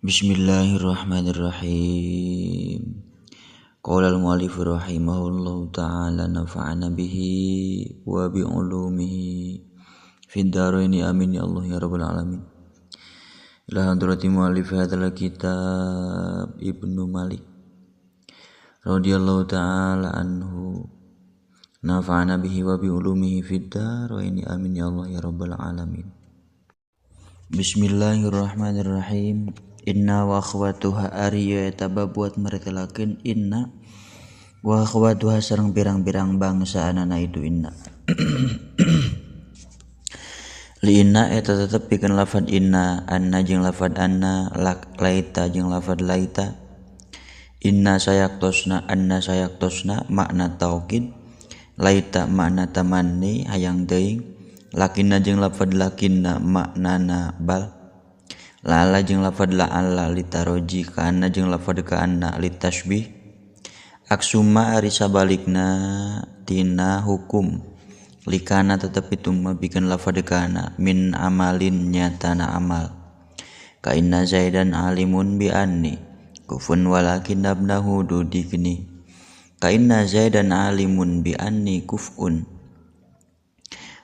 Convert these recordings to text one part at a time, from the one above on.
Bismillahirrahmanirrahim. Qala al-mu'allif rahimahullahu ta'ala nafa'ana bihi wa bi ulumihi fid dharaini amin ya Allah ya rabbal alamin. Ila hadrati mu'allif hadzal kitab Ibnu Malik radhiyallahu ta'ala anhu nafa'ana bihi wa bi ulumihi fid dharaini amin ya Allah ya rabbal alamin. Bismillahirrahmanirrahim. Inna wa akhwatuha ariya tababuat meretelakeun inna wa akhwatuha sareng pirang-pirang bangsa anana itu inna. Li inna eta tetep pikeun lafad inna, anna jeung lafad anna, laita jeung lafad laita. Inna sayaktosna, anna sayaktosna makna taukid, laita makna tamanni hayang teuing, lakinna jeung lafad lakinna maknana bal. Lala jeung lafad la'alla litaroji kana jeung lafad kana litasbih. Aksuma ari sabalikna tina hukum likana tetep itu mah pikeun lafad kana min amalin nyatana amal. Ka inna zaidan alimun bi anni kufun walakin abnahu dudikni. Ka inna zaidan alimun bi anni kufun.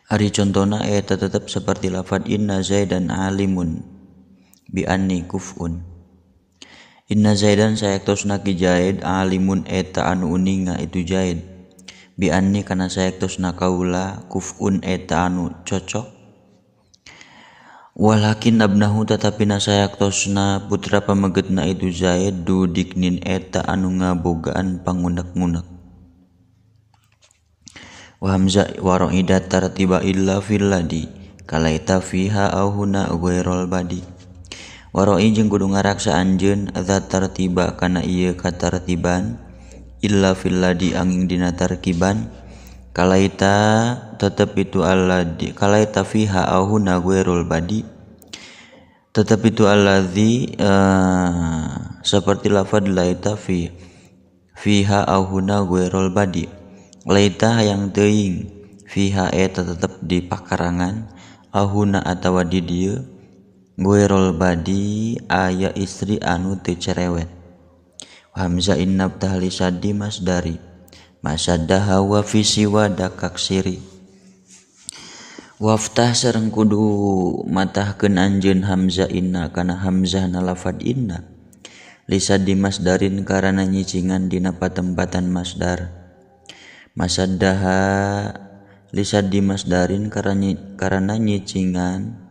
Ari contona eta tetep seperti lafad inna zaidan alimun bi anni kufun. Inna zaidan sayaktosna ki zaid alimun eta anu uninga itu zaid bi anni kana sayaktosna kaula kufun eta anu cocok. Walakin abnahu tatapina sayaktosna putra pamegetna itu zaid dudiknin eta anu ngabogaan pangunak-ngunak. Wa hamzah wa ra'idat tartiba illa fil ladi kalaita fiha au huna ghairul badi. Waroi jeung kudu ngaraksa anjeun zat tartiba kana ieu katartiban illa fil ladi angin dina tarkiban kalaita tetep itu alladzi kalaita fiha au huna ghairul badi tetep itu alladzi seperti lafad laita fiha au huna ghairul badi. Laita hayang teuing fiha eta tetep di pakarangan au huna atawa di dieu ghairul badi aya istri anu teu cerewet. Hamzah innab tahli saddi masdari masaddaha wa fi siwa dakaksiri. Waftah sareng kudu matahkeun anjeun hamzah inna kana hamzahna lafad inna li saddi masdarin karana nyicingan dina patempatan masdar. Masaddaha li saddi masdarin karana nyicingan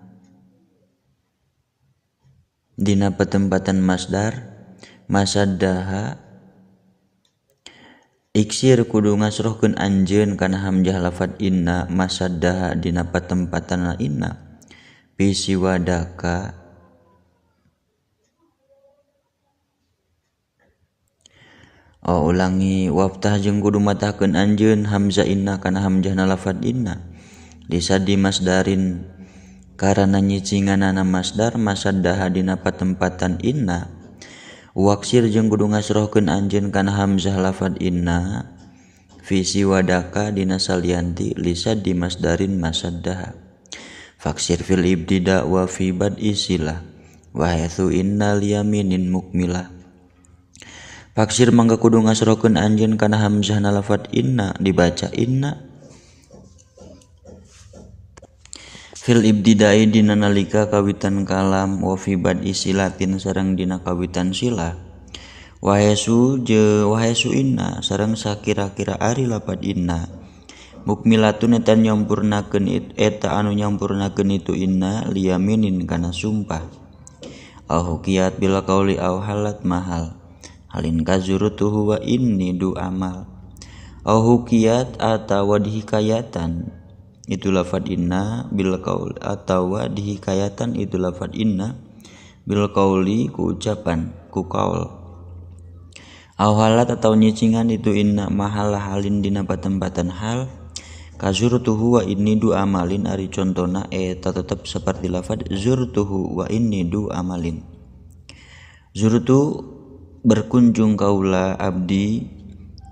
dina petempatan masdar. Masaddaha iksir kudu ngasrohkeun anjeun kana hamzah lafad inna masaddaha dina petempatan inna bisi wadaka ulangi waftah jeung kudu matahkeun anjeun hamzah inna kana hamzahna lafad inna lisadi masdarin karana nyicinganana masdar masaddaha dina patempatan inna. Waksir jeung kudu ngasrohkeun anjeun kana hamzah lafad inna fi siwadaka dina salianti lisadi masdarin masaddaha. Faksir fil ibtida wa fi bad'i silah wa haitsu inna liyaminin mukmilah. Faksir mangga kudu ngasrohkeun anjeun kana hamzahna lafad inna dibaca inna fil ibtidai dina nalika kawitan kalam wa fi bad'i silatin sareng dina kawitan silah wa haitsu inna sareng sakira-kira ari lafad inna mukmilatun eta nyampurnakeun eta anu nyampurnakeun itu inna liyaminin kana sumpah au hukiyat bil qauli au halat mahal halin kazurutuhu wa inni du amal au hukiyat atawa dihikayatan itu lafad inna bil qaul atawa dihikayatan itu lafad inna bil qauli ku ucapan ku qaul au halat atau nyicingan itu inna mahal halin dina patempatan hal kazurtuhu wa inni du amalin ari contona eta tetep seperti lafad zurtuhu wa inni du amalin. Zurtu berkunjung kaula abdi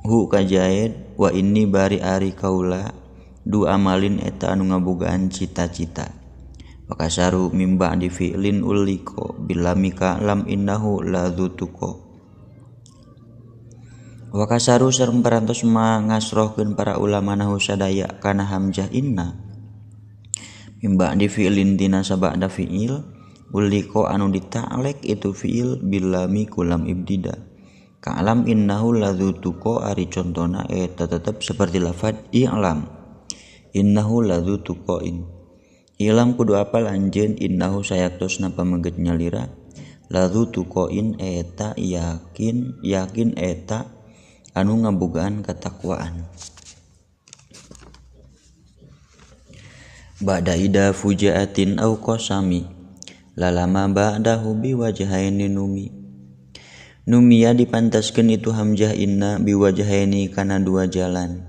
hu ka zaid wa inni bari ari kaula du amalin eta anu ngabogaan cita-cita. Wa kasaru mim ba'di fi'lin uliko bilamika lam innahu ladzutuko. Wa kasaru sareng parantos mangasrohkeun para ulama nahu sadaya kana hamzah inna mim ba'di fi'lin dina sabada fi'il uliko anu dita'lek itu fi'il bilami kulam ibtida. Ka'lam innahu ladzutuko ari contona eta tetep seperti lafad i'lam innahu ladzutuqoin. Ilam kudu apal anjeun innahu sayaktosna pamengget nyalira ladzutuqoin eta yakin eta anu ngabogaan katakwaan. Ba'da ida fujaatin au qasami lalama ba'dahu biwajhaini numia dipantaskeun itu hamzah inna biwajhaini kana dua jalan.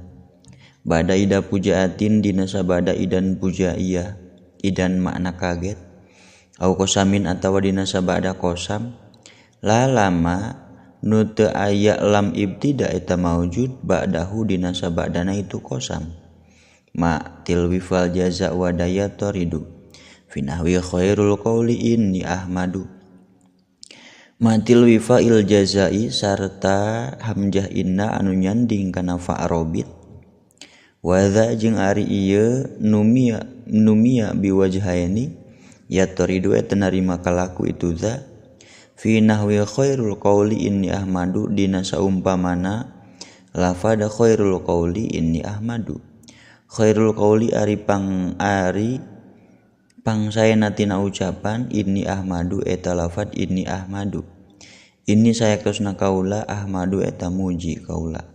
Ba'da ida fujaatin dina sabada idan fujaiyah idan makna kaget au qasamin atawa dina sabada qasam lalama nu teu aya lam ibtida eta maujud ba'dahu dina sabadana itu qasam. Ma tilwifal jaza wa dayatoridu fi nahwi khairul qawli inni ahmadu. Ma tilwifa il jazai sarta hamzah inna anu nyanding kana fa'robit wa dza jeung ari ieu numia biwajhaini yatoridu eta narima kalaku itu dza fi nahwi khairul qawli inni ahmadu dina saumpamana lafad khairul qawli inni ahmadu. Khairul qawli ari pangsaena tina ucapan inni ahmadu eta lafad inni ahmadu. Inni sayaktosna kaula ahmadu eta muji kaula.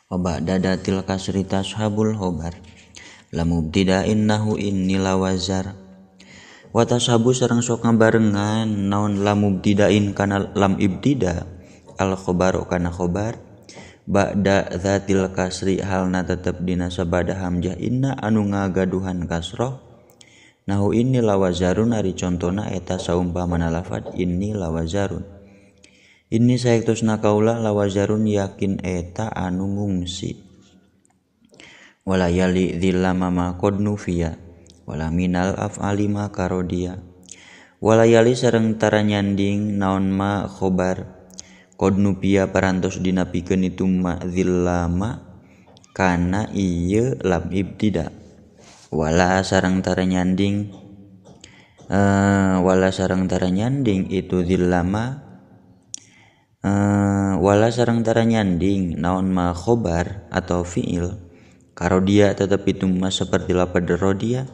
Wa ba'da datil kasri tashabul khobar lamubtida innahu inni lawazar. Wa tashabu sareng sok ngabarengan naon lamubtidain kana lam ibtida al khobaru kana khobar ba'da zatil kasri halna tetep dina sabada hamzah inna anu ngagaduhan kasroh nahu inni lawazarun ari contona eta saumpamana lafad inni lawazarun. Inni sayaktosna kaula lawazarun yakin eta anu ngungsi. Wala yali dzillama ma qad nufiya wala minal af'ali ma karodia. Wala yali sareng tara nyanding naon ma khobar qad nufiya parantos dinapikeun itu ma dzillama kana ieu lam ibtida. Wala sareng tara nyanding itu dzillama wala sareng tara nyanding naon ma khobar atau fi'il karodia tetap itu ma seperti lapad rodia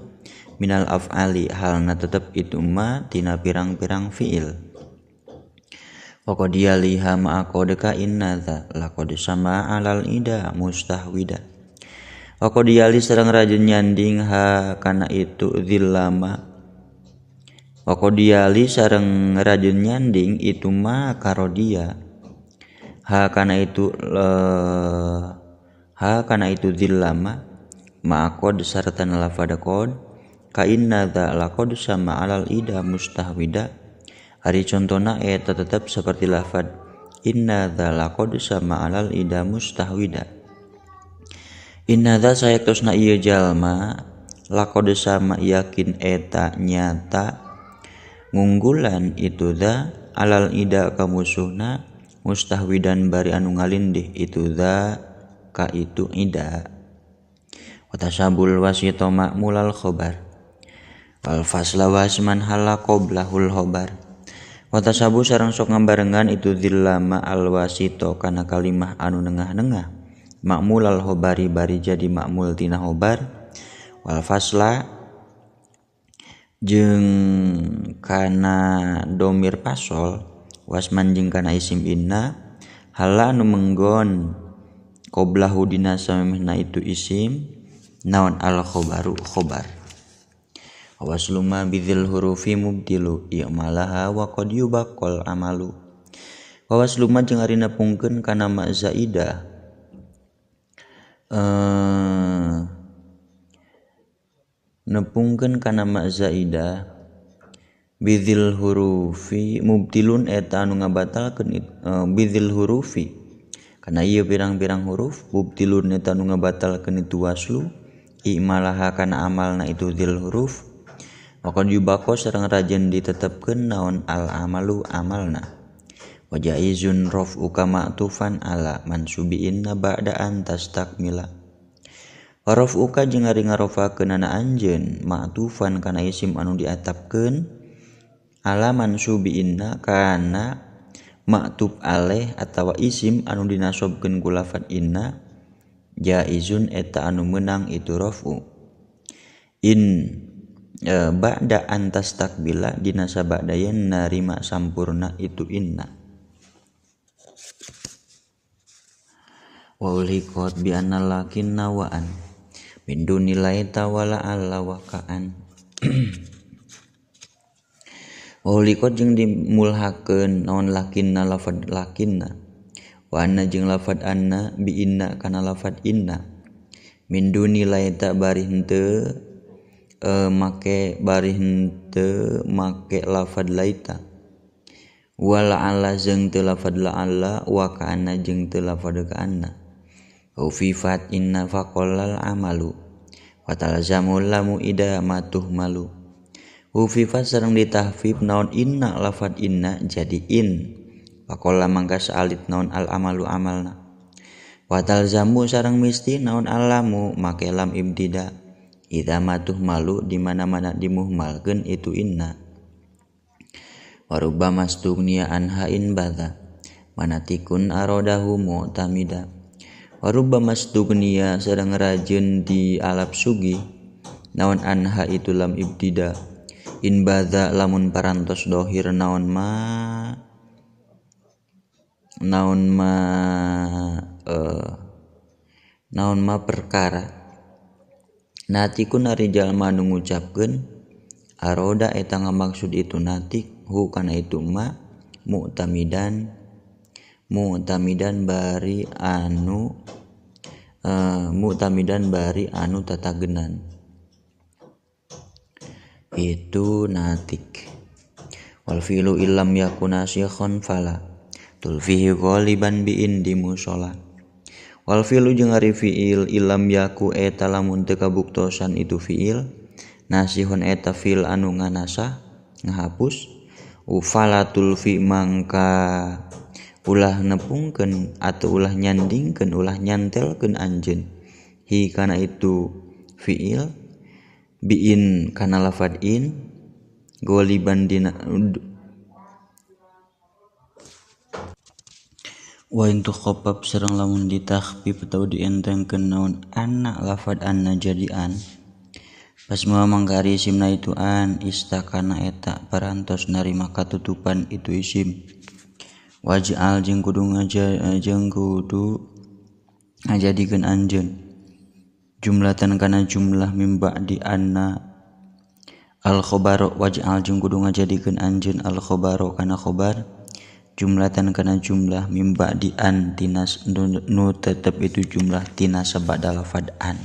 minal af'ali halna tetap itu ma tina pirang-pirang fi'il. Wa qad yaliha ma aqadaka innadza laqad sama alal ida mustahwida. Wa qad yali sareng rajin nyanding ha kana itu dzillama. Wa qad yali sareng rajin nyanding itu ma karodia ha kana itu dzillama ma aqad sarta lafad qad ka innadza laqad sama alal ida mustahwida. Ari contona eta tetap seperti lafad innadza laqad sama alal ida mustahwida. Innadza sayaktosna ieu jalma laqad sama yakin eta nyata ngunggulan itu dza alal ida ka musuhna mustahwidan bari anu ngalindih itu dza ka itu ida. Wa tasabul wasito ma'mulal khobar wal fasla wasman hala qoblahul khobar. Wa tasabu sareng sok ngabarengan itu dzillama al wasito kana kalimah anu nengah-nengah ma'mulal khobari bari jadi ma'mul tina khobar wal fasla jeung kana domir pasol wasman jeung kana isim inna hala anu menggon qoblahu dina samemehna itu isim naon al khobaru khobar. Wasluma bidzil hurufi mubdilu i'malaha wa qad yubaqal amalu. Wasluma jeung ari nepungkeun kana ma zaidah nepungkeun kana ma zaidah bidzil hurufi mubtilun eta anu ngabatalkeun bidzil hurufi kana ieu pirang-pirang huruf mubtilun eta anu ngabatalkeun itu waslu i'malaha kana amalna itu dzil huruf wa qad yubaqo sareng rajen ditetepkeun naon al amalu amalna wa jaizun raf'uka ma'tufan ala mansubi inna ba'da an tastakmila wa raf'uka jeung ari ngarofakeunana anjeun ma'tufan kana isim anu diatapkeun ala mansubi inna kana ma'tuf alaih atawa isim anu dinasobkeun ku lafad inna jaizun eta anu meunang itu raf'u in ba'da antas takbila dina sabadayan narima sampurna itu inna wa ulikot bi anna lakin nawaan min dunilai tawala alla wakaan Ulikot jeung dimulhakeun naon lakinna lafad lakinna wa anna jeung lafad anna bi inna kana lafad inna min duni laita bari henteu make lafad laita wala ala jeung teu lafad la alla wa kana jeung teu lafad ka anna ufifat inna faqallal amalu wa talzamul lamu idamatuh malu ufifat sareng ditahfif naon inna lafad inna jadi in faqalla mangka saalit naon al amalu amalna wa talzamu sareng misti naon alamu make lam ibtida idamatuh malu di mana-mana dimuhmalkeun itu inna wa rubbama stughniya anha in badha manatikun arodahu mu'tamida wa rubbama stughniya sareng rajeun di alap sugi naon anha itu lam ibtida in badha lamun parantos dohir naon ma perkara natikun ari jalma nu ngucapkeun aroda eta ngamaksud itu natik hu kana itu ma mu'tamidan bari anu tatagenan itu natik wal fi'lu illam yakuna syikhon fala tulfihi ghaliban bi indi musalla wal fi'lu jeung ari fi'il illam yaku eta lamun teu kabuktosan itu fi'il nasihun eta fi'il anu nganasah ngahapus ufala tulfi mangka ulah nepungkeun atau ulah nyandingkeun ulah nyantelkeun anjeun hi kana itu fi'il biin kana lafad in goliban dina wa intu khafaf sareng lamun ditakhfif atau dientengkeun naon anna lafad anna jadi an pas mangka ari isimna itu an istakana eta parantos narima katutupan itu isim waj'al jeung kudu ngajadikeun anjeun jumlatan kana jumlah mimba di anna al khobar waj'al jeung kudu ngajadikeun anjeun al khobaro kana khobar jumlatan kana jumlah mimba di an tinas nu tetep itu jumlah tina sabada lafad an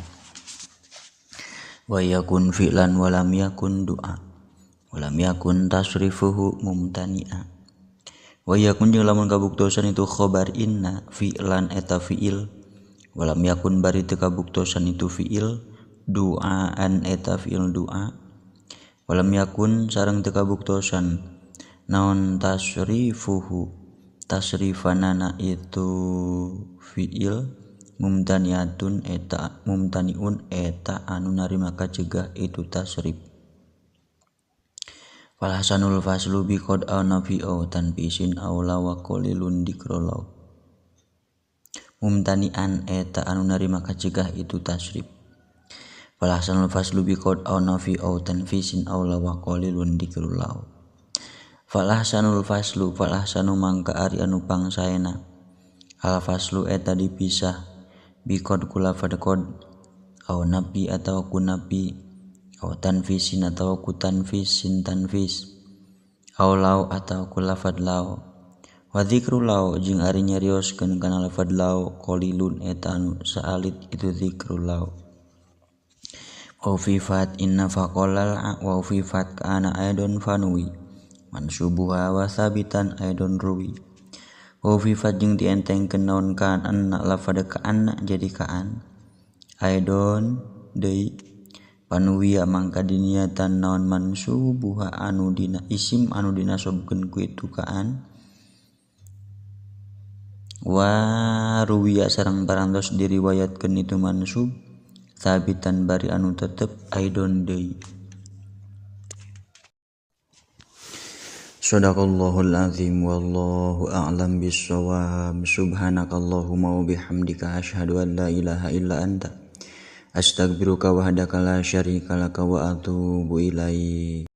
wa yakun fi'lan wa lam yakun du'a wa lam yakun tasrifuhu mumtani'a wa yakun jeung lamun kabuktosan itu khobar inna fi'lan eta fi'il walam yakun bari teu kabuktosan itu fi'il du'aan eta fi'il du'a walam yakun sareng teu kabuktosan naon tasrifuhu tasrifanana itu fi'il mumtaniun eta anu narima kacegah itu tasrif fal hasanul faslu bi qad anafi au tanfisin aw la wa qalilun dikrolaw mumtanian eta anu narima kacegah itu tasrif fal hasanul faslu bi qad anafi au tanfisin aw la wa qalilun dikrolaw fal hasanul faslu fal hasanu mangka ari anu pangsaena al faslu eta dipisah bi qad kula fad qad au nabi atau ku nabi au tanfisin atau ku tanfisin tanfis au law atau ku lafad law wa dzikru law jeung ari nyarioskeun kana lafad law qalilun eta anu saalit itu dzikru law wa fifat inna faqallal wa fifat kana aidon fanui mansubuha wa sabitan aidon ruwi wa fifat jeung dientengkeun naon kan anna lafad ka anna jadi kaan aidon deui panuwiya mangka diniatan naon mansubuha anu dina isim anu dinasobkeun ku itu kaan wa ruwiya sareng parantos diriwayatkeun itu mansub sabitan bari anu tetep aidon deui. Shadaqallahul azim wallahu a'lam bissawab. Subhanakallahumma wa bihamdika asyhadu an la ilaha illa anta astaghfiruka wahdaka la syarika laka wa atubu ilaik.